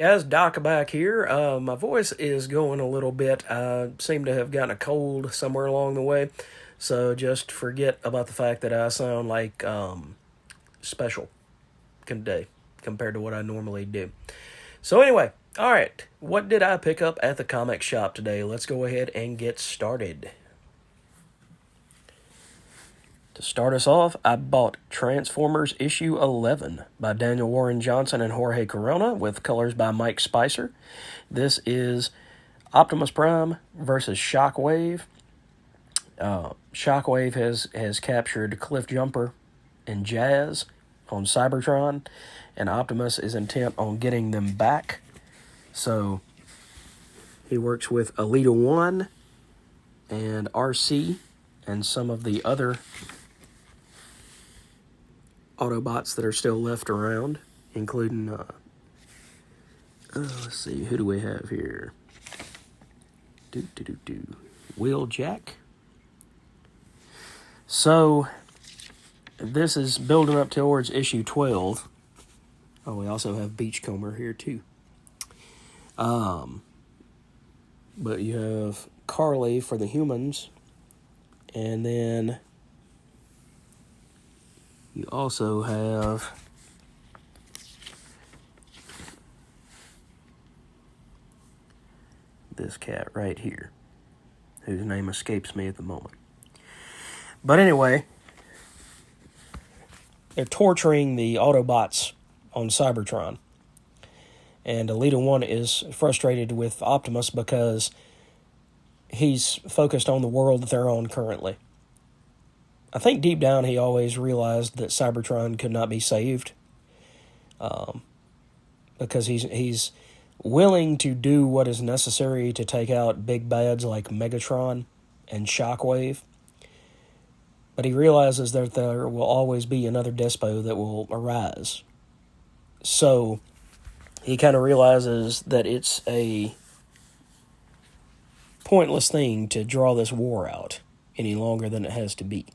Guys, Doc back here. My voice is going a little bit. I seem to have gotten a cold somewhere along the way, so just forget about the fact that I sound like special today compared to what I normally do. So anyway, all right, what did I pick up at the comic shop today? Let's go ahead and get started. To start us off, I bought Transformers issue 11 by Daniel Warren Johnson and Jorge Corona with colors by Mike Spicer. This is Optimus Prime versus Shockwave. Shockwave has captured Cliff Jumper and Jazz on Cybertron, and Optimus is intent on getting them back. So he works with Elita 1 and RC and some of the other Autobots that are still left around, including, let's see, who do we have here? Wheeljack. So, this is building up towards issue 12. Oh, we also have Beachcomber here, too. But you have Carly for the humans, and then you also have this cat right here, whose name escapes me at the moment. But anyway, they're torturing the Autobots on Cybertron. And Elita 1 is frustrated with Optimus because he's focused on the world that they're on currently. I think deep down he always realized that Cybertron could not be saved, because he's willing to do what is necessary to take out big bads like Megatron and Shockwave, but he realizes that there will always be another Despo that will arise. So he kind of realizes that it's a pointless thing to draw this war out any longer than it has to be.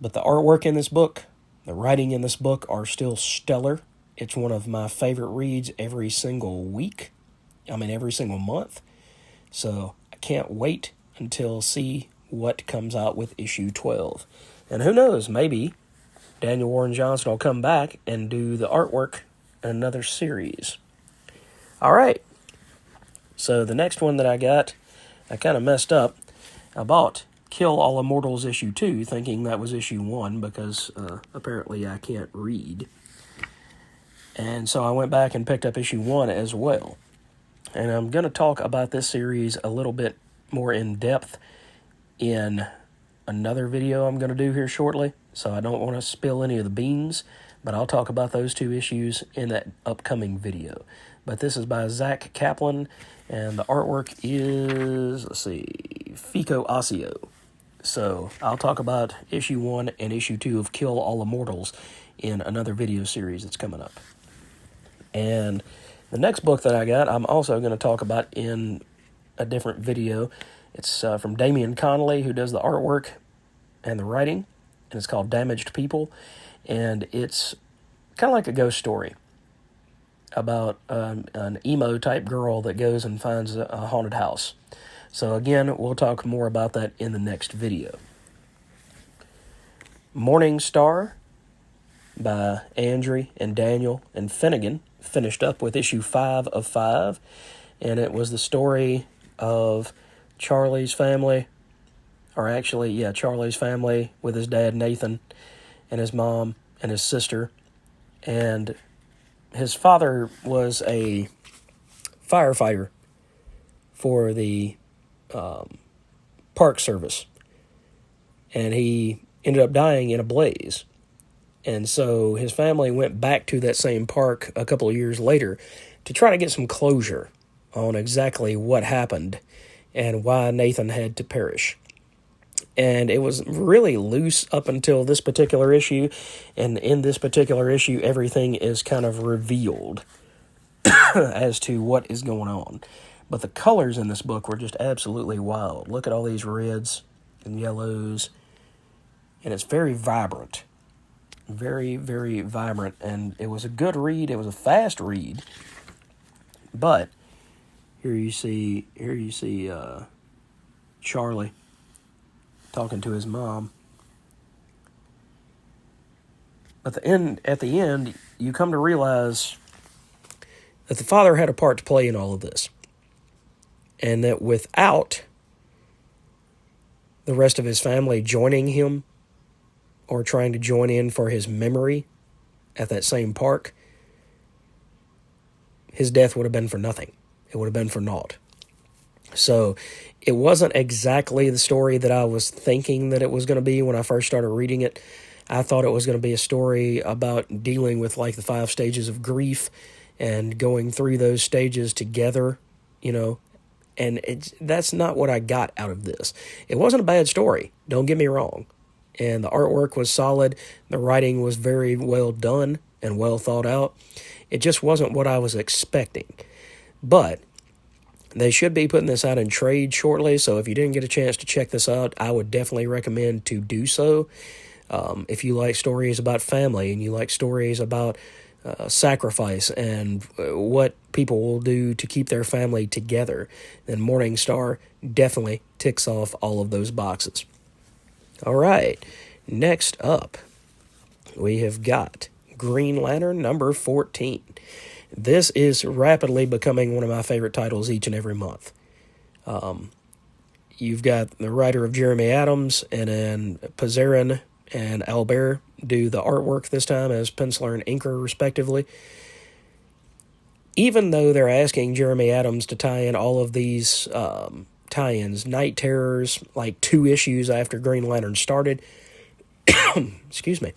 But the artwork in this book, the writing in this book are still stellar. It's one of my favorite reads every single month. So I can't wait until see what comes out with issue 12. And who knows, maybe Daniel Warren Johnson will come back and do the artwork in another series. All right. So the next one that I got, I kind of messed up. I bought Kill All Immortals issue 2, thinking that was issue 1 because apparently I can't read. And so I went back and picked up issue 1 as well. And I'm going to talk about this series a little bit more in depth in another video I'm going to do here shortly. So I don't want to spill any of the beans, but I'll talk about those two issues in that upcoming video. But this is by Zach Kaplan, and the artwork is, let's see, Fico Ossio. So I'll talk about issue 1 and issue 2 of Kill All Immortals in another video series that's coming up. And the next book that I got, I'm also going to talk about in a different video. It's from Damian Connolly, who does the artwork and the writing, and it's called Damaged People. And it's kind of like a ghost story about an emo-type girl that goes and finds a haunted house. So again, we'll talk more about that in the next video. Morning Star by Andrew and Daniel and Finnegan finished up with issue 5 of 5, and it was the story of Charlie's family, Charlie's family with his dad Nathan and his mom and his sister, and his father was a firefighter for the Park Service, and he ended up dying in a blaze. And so his family went back to that same park a couple of years later to try to get some closure on exactly what happened and why Nathan had to perish. And it was really loose up until this particular issue, and in this particular issue, everything is kind of revealed as to what is going on. But the colors in this book were just absolutely wild. Look at all these reds and yellows, and it's very vibrant. Very, very vibrant, and it was a good read. It was a fast read, but here you see Charlie talking to his mom. At the end, you come to realize that the father had a part to play in all of this, and that without the rest of his family joining him or trying to join in for his memory at that same park, his death would have been for nothing. It would have been for naught. So it wasn't exactly the story that I was thinking that it was going to be when I first started reading it. I thought it was going to be a story about dealing with like the 5 stages of grief and going through those stages together, and that's not what I got out of this. It wasn't a bad story, don't get me wrong. And the artwork was solid. The writing was very well done and well thought out. It just wasn't what I was expecting. But they should be putting this out in trade shortly, so if you didn't get a chance to check this out, I would definitely recommend to do so. If you like stories about family and you like stories about sacrifice and what people will do to keep their family together, then Morning Star definitely ticks off all of those boxes. All right, next up, we have got Green Lantern number 14. This is rapidly becoming one of my favorite titles each and every month. You've got the writer of Jeremy Adams, and then Pazarin and Albert do the artwork this time as penciler and inker, respectively. Even though they're asking Jeremy Adams to tie in all of these tie-ins, Night Terrors, like 2 issues after Green Lantern started, excuse me,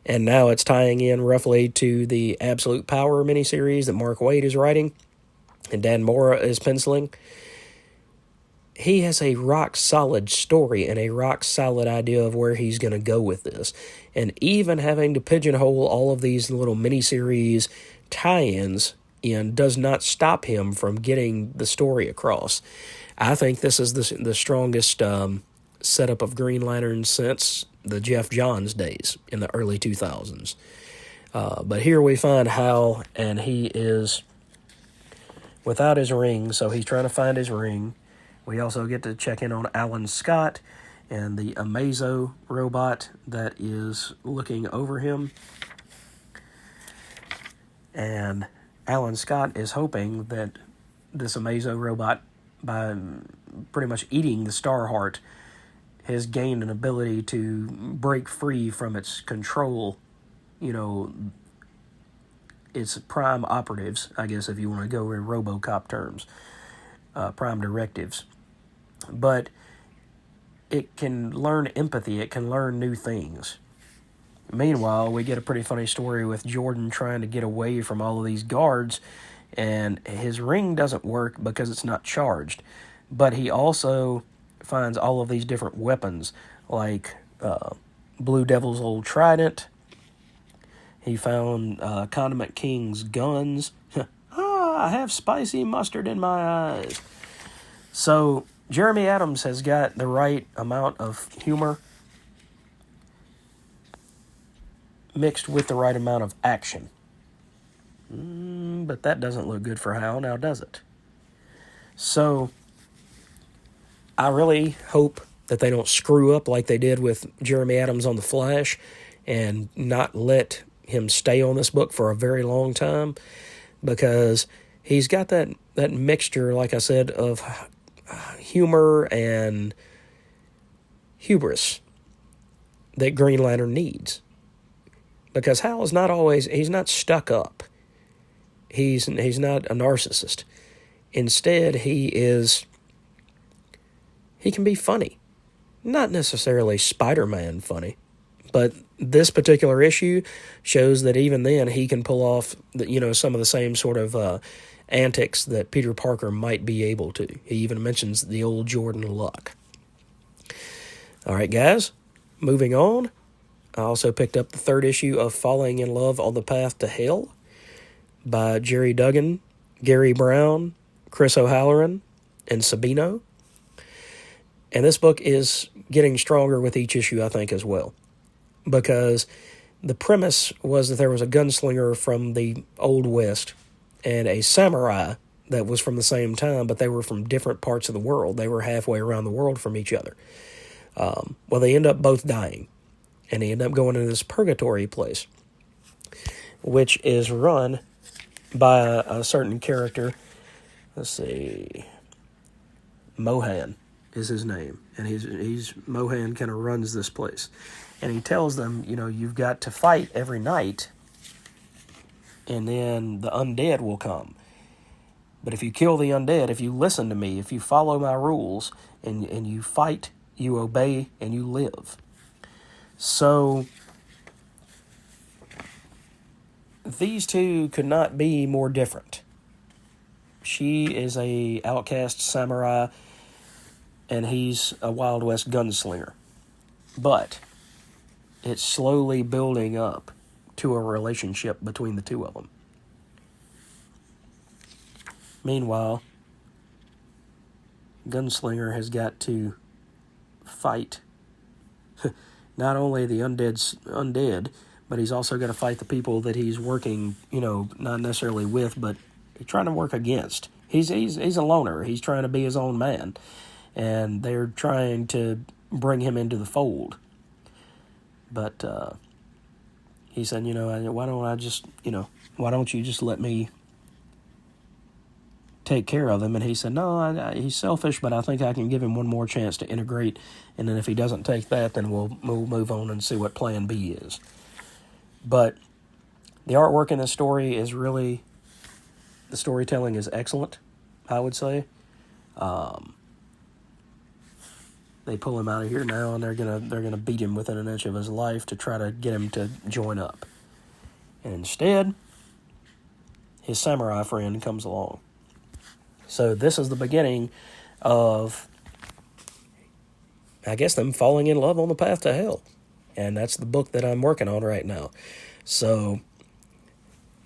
and now it's tying in roughly to the Absolute Power miniseries that Mark Waid is writing and Dan Mora is penciling. He has a rock-solid story and a rock-solid idea of where he's going to go with this. And even having to pigeonhole all of these little miniseries tie-ins in does not stop him from getting the story across. I think this is the strongest setup of Green Lantern since the Jeff Johns days in the early 2000s. But here we find Hal, and he is without his ring, so he's trying to find his ring. We also get to check in on Alan Scott and the Amazo robot that is looking over him. And Alan Scott is hoping that this Amazo robot, by pretty much eating the Starheart, has gained an ability to break free from its control, its prime operatives, I guess, if you want to go in RoboCop terms, prime directives. But it can learn empathy, it can learn new things. Meanwhile, we get a pretty funny story with Jordan trying to get away from all of these guards, and his ring doesn't work because it's not charged. But he also finds all of these different weapons, like Blue Devil's old trident. He found Condiment King's guns. I have spicy mustard in my eyes. So Jeremy Adams has got the right amount of humor mixed with the right amount of action. But that doesn't look good for Hal, now does it? So I really hope that they don't screw up like they did with Jeremy Adams on The Flash and not let him stay on this book for a very long time, because he's got that mixture, like I said, of humor and hubris that Green Lantern needs. Because Hal is not always, he's not stuck up. He's not a narcissist. Instead, he can be funny. Not necessarily Spider-Man funny, but this particular issue shows that even then he can pull off some of the same sort of antics that Peter Parker might be able to. He even mentions the old Jordan luck. All right, guys, moving on. I also picked up the 3rd issue of Falling in Love on the Path to Hell by Jerry Duggan, Gary Brown, Chris O'Halloran, and Sabino. And this book is getting stronger with each issue, I think, as well. Because The premise was that there was a gunslinger from the Old West and a samurai that was from the same time, but they were from different parts of the world. They were halfway around the world from each other. Well, they end up both dying, and they end up going into this purgatory place, which is run by a certain character. Let's see. Mohan is his name, and he's Mohan kind of runs this place. And he tells them, you've got to fight every night, and then the undead will come. But if you kill the undead, if you listen to me, if you follow my rules, and you fight, you obey, and you live. So these two could not be more different. She is a outcast samurai, and he's a Wild West gunslinger. But it's slowly building up to a relationship between the two of them. Meanwhile, Gunslinger has got to fight not only the undead, but he's also got to fight the people that he's working, not necessarily with, but he's trying to work against. He's a loner. He's trying to be his own man, and they're trying to bring him into the fold. But he said, why don't you just let me take care of him? And he said, no, he's selfish, but I think I can give him one more chance to integrate, and then if he doesn't take that, then we'll move on and see what plan B is. But the artwork in this story is really, the storytelling is excellent, I would say. They pull him out of here now, and they're gonna beat him within an inch of his life to try to get him to join up. And instead, his samurai friend comes along. So this is the beginning of, I guess, them falling in love on the path to hell. And that's the book that I'm working on right now. So,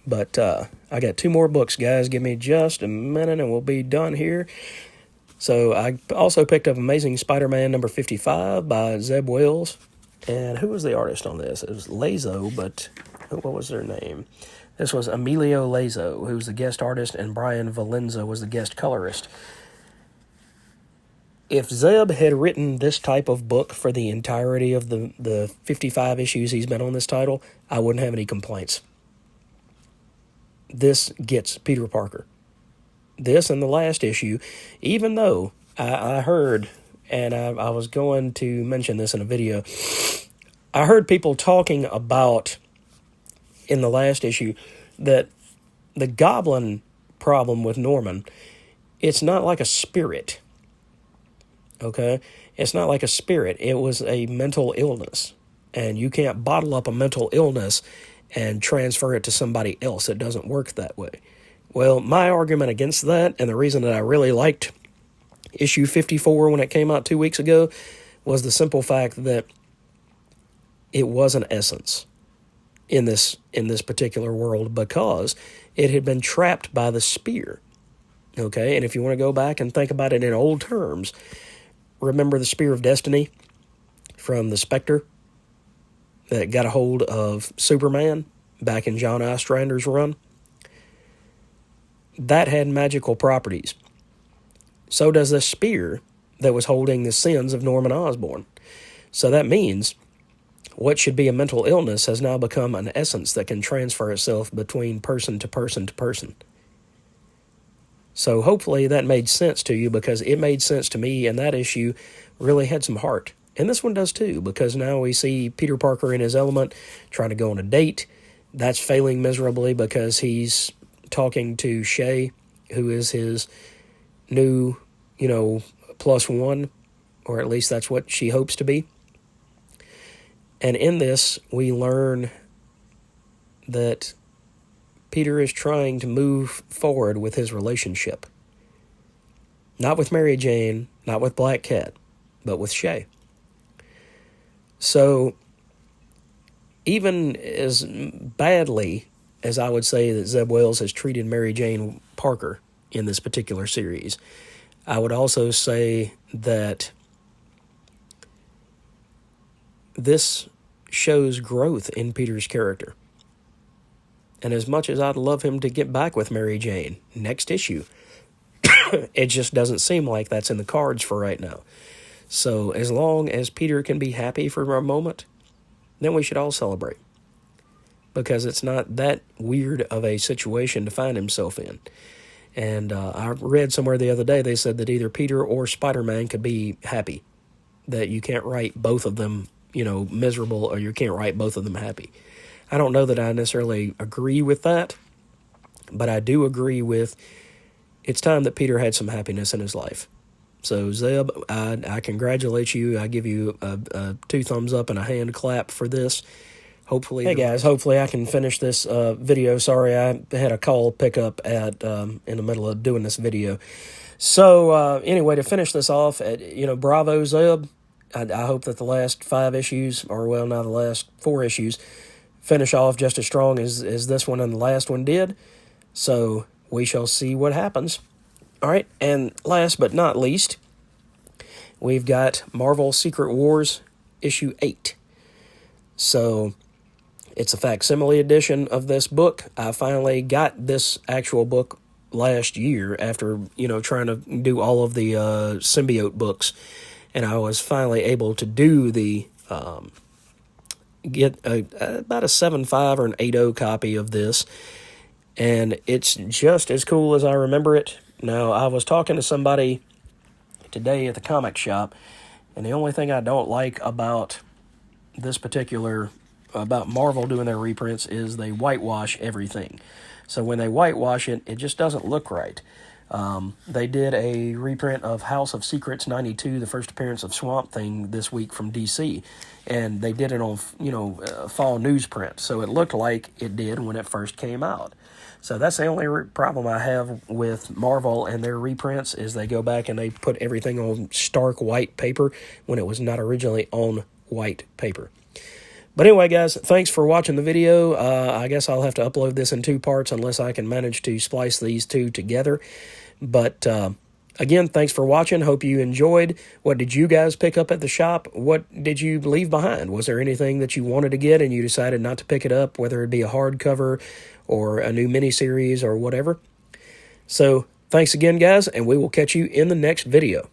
but I got 2 more books, guys. Give me just a minute and we'll be done here. So I also picked up Amazing Spider-Man number 55 by Zeb Wells. And who was the artist on this? It was Lazo, but what was their name? This was Emilio Lazo, who was the guest artist, and Brian Valenza was the guest colorist. If Zeb had written this type of book for the entirety of the 55 issues he's been on this title, I wouldn't have any complaints. This gets Peter Parker. This and the last issue, even though I heard, and I was going to mention this in a video, I heard people talking about in the last issue that the goblin problem with Norman, it's not like a spirit. Okay? It's not like a spirit. It was a mental illness. And you can't bottle up a mental illness and transfer it to somebody else. It doesn't work that way. Well, my argument against that, and the reason that I really liked issue 54 when it came out 2 weeks ago, was the simple fact that it was an essence in this particular world, because it had been trapped by the spear. Okay, and if you want to go back and think about it in old terms, remember the Spear of Destiny from the Spectre that got a hold of Superman back in John Ostrander's run? That had magical properties. So does this spear that was holding the sins of Norman Osborn. So that means what should be a mental illness has now become an essence that can transfer itself between person to person to person. So hopefully that made sense to you, because it made sense to me, and that issue really had some heart. And this one does too, because now we see Peter Parker in his element trying to go on a date. That's failing miserably because he's talking to Shay, who is his new, +1, or at least that's what she hopes to be. And in this, we learn that Peter is trying to move forward with his relationship. Not with Mary Jane, not with Black Cat, but with Shay. So, even as badly as I would say that Zeb Wells has treated Mary Jane Parker in this particular series, I would also say that this shows growth in Peter's character. And as much as I'd love him to get back with Mary Jane next issue, it just doesn't seem like that's in the cards for right now. So as long as Peter can be happy for a moment, then we should all celebrate. Because it's not that weird of a situation to find himself in. And I read somewhere the other day, they said that either Peter or Spider-Man could be happy. That you can't write both of them, miserable, or you can't write both of them happy. I don't know that I necessarily agree with that, but I do agree with it's time that Peter had some happiness in his life. So, Zeb, I congratulate you. I give you a 2 thumbs up and a hand clap for this. Hopefully, hey guys, hopefully I can finish this video. Sorry, I had a call pickup in the middle of doing this video. So, anyway, to finish this off, bravo, Zeb. I hope that the last 5 issues, or well, now the last 4 issues, finish off just as strong as this one and the last one did. So we shall see what happens. All right, and last but not least, we've got Marvel Secret Wars issue 8. So it's a facsimile edition of this book. I finally got this actual book last year after, trying to do all of the symbiote books. And I was finally able to do the get about a 7.5 or an 8.0 copy of this, and it's just as cool as I remember it. Now, I was talking to somebody today at the comic shop, and the only thing I don't like about this particular, about Marvel doing their reprints, is they whitewash everything. So when they whitewash it, it just doesn't look right. They did a reprint of House of Secrets 92, the first appearance of Swamp Thing, this week from DC, and they did it on, fall newsprint, so it looked like it did when it first came out. So that's the only problem I have with Marvel and their reprints, is they go back and they put everything on stark white paper when it was not originally on white paper. But anyway, guys, thanks for watching the video. I guess I'll have to upload this in 2 parts unless I can manage to splice these 2 together. But again, thanks for watching. Hope you enjoyed. What did you guys pick up at the shop? What did you leave behind? Was there anything that you wanted to get and you decided not to pick it up, whether it be a hardcover or a new miniseries or whatever? So thanks again, guys, and we will catch you in the next video.